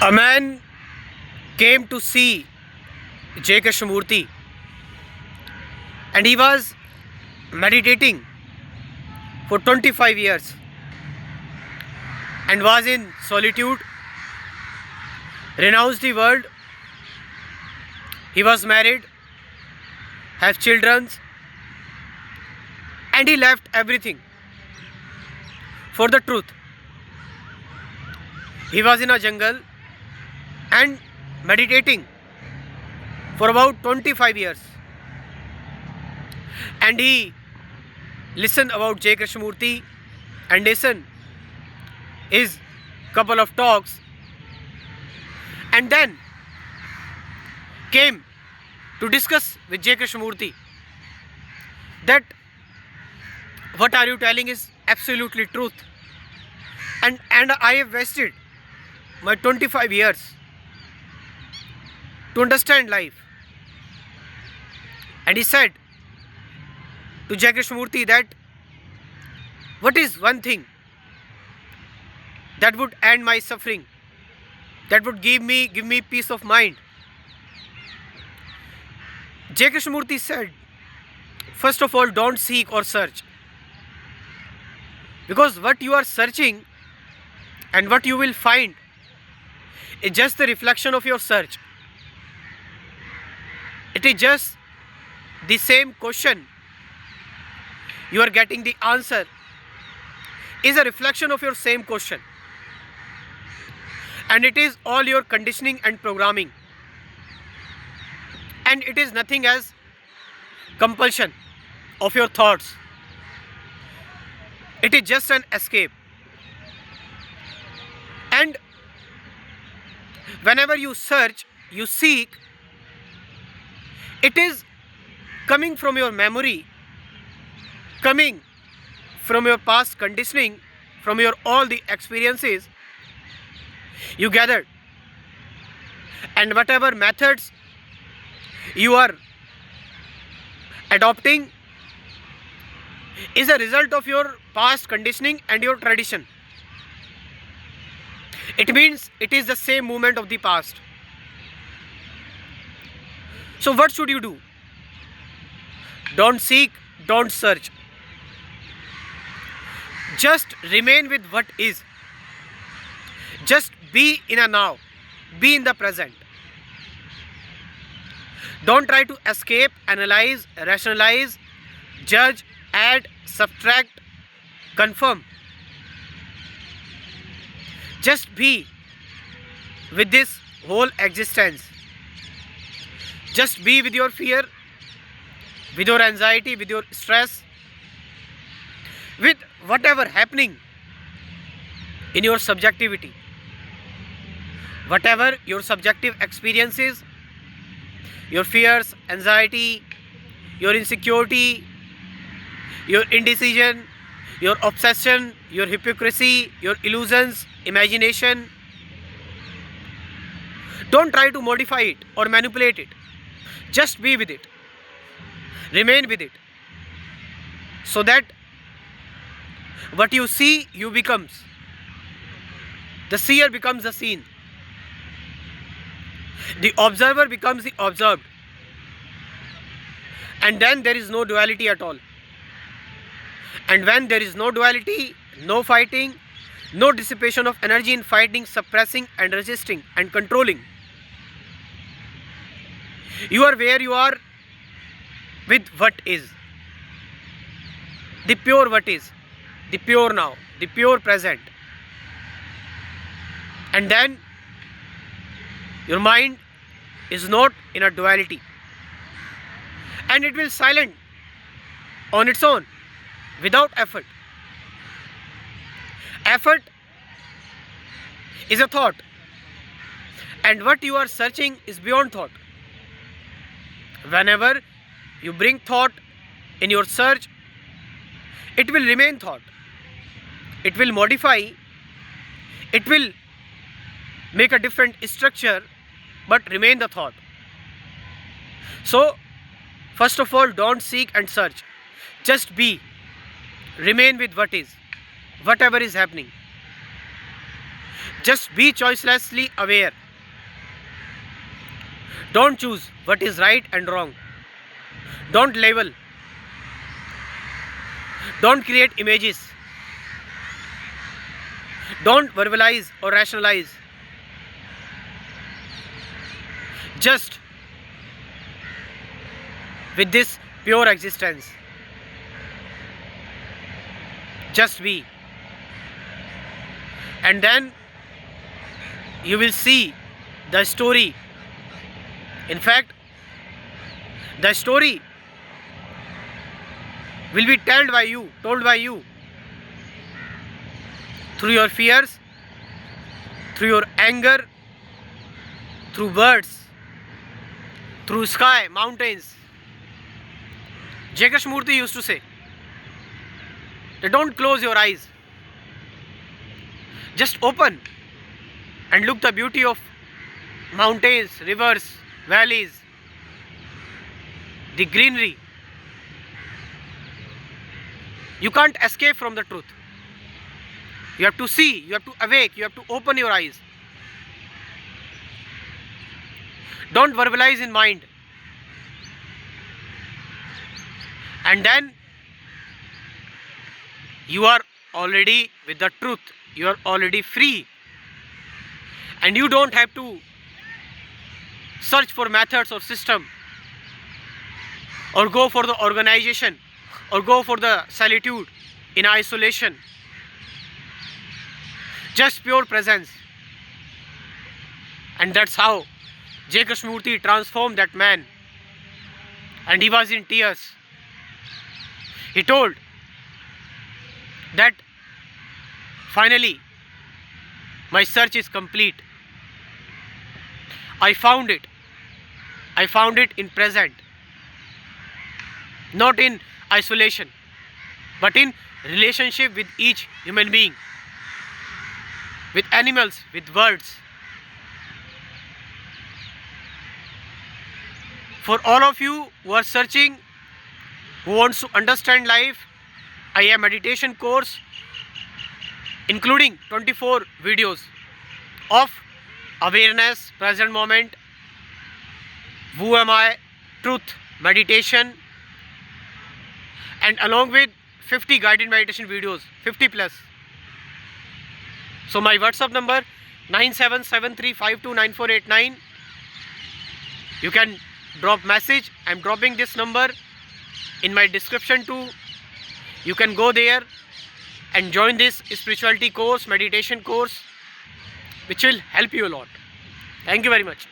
A man came to see J. Krishnamurti and he was meditating for 25 years and was in solitude, renounced the world. He was married, have children, and he left everything for the truth. He was in a jungle and meditating for about 25 years, and he listened about J. Krishnamurti and listened his couple of talks, and then came to discuss with J. Krishnamurti that what are you telling is absolutely truth, and I have wasted my 25 years to understand life. And he said to J. Krishnamurti that what is one thing that would end my suffering, that would give me peace of mind. J. Krishnamurti said, first of all, don't seek or search, because what you are searching and what you will find is just the reflection of your search. It is just the same question. You are getting the answer is a reflection of your same question, and it is all your conditioning and programming, and it is nothing as compulsion of your thoughts. It is just an escape. And whenever you search, you seek, it is coming from your memory, coming from your past conditioning, from your all the experiences you gathered, and whatever methods you are adopting is a result of your past conditioning and your tradition. It means it is the same movement of the past. So what should you do? Don't seek, don't search. Just remain with what is. Just be in a now. Be in the present. Don't try to escape, analyze, rationalize, judge, add, subtract, confirm. Just be with this whole existence. Just be with your fear, with your anxiety, with your stress, with whatever happening in your subjectivity. Whatever your subjective experiences, your fears, anxiety, your insecurity, your indecision, your obsession, your hypocrisy, your illusions, imagination. Don't try to modify it or manipulate it. Just be with it. Remain with it. So that what you see, you becomes. The seer becomes the seen. The observer becomes the observed. And then there is no duality at all. And when there is no duality, no fighting, no dissipation of energy in fighting, suppressing and resisting and controlling. You are where you are with what is. The pure what is. The pure now. The pure present. And then your mind is not in a duality. And it will silent on its own without effort. Effort is a thought, and what you are searching is beyond thought. Whenever you bring thought in your search, it will remain thought. It will modify, it will make a different structure, but remain the thought. So, first of all, don't seek and search. Just be. Remain with what is, whatever is happening. Just be choicelessly aware. Don't choose what is right and wrong. Don't label. Don't create images. Don't verbalize or rationalize. Just with this pure existence. Just be. And then you will see the story. In fact, the story will be told by you through your fears, through your anger, through birds, through sky, mountains. J. Krishnamurti used to say that don't close your eyes. Just open and look the beauty of mountains, rivers, valleys, the greenery. You can't escape from the truth. You have to see, you have to awake, you have to open your eyes. Don't verbalize in mind. And then you are already with the truth. You are already free. And you don't have to search for methods or system, or go for the organization, or go for the solitude in isolation. Just pure presence. And that's how J. Krishnamurti transformed that man. And he was in tears. He told that finally my search is complete. I found it. I found it in present. Not in isolation, but in relationship with each human being, with animals, with birds. For all of you who are searching, who wants to understand life, I have a meditation course including 24 videos of awareness, present moment, who am I, truth, meditation, and along with 50 guided meditation videos, 50 plus. So my WhatsApp number 9773529489. You can drop message. I am dropping this number in my description too. You can go there and join this spirituality course, meditation course, which will help you a lot. Thank you very much.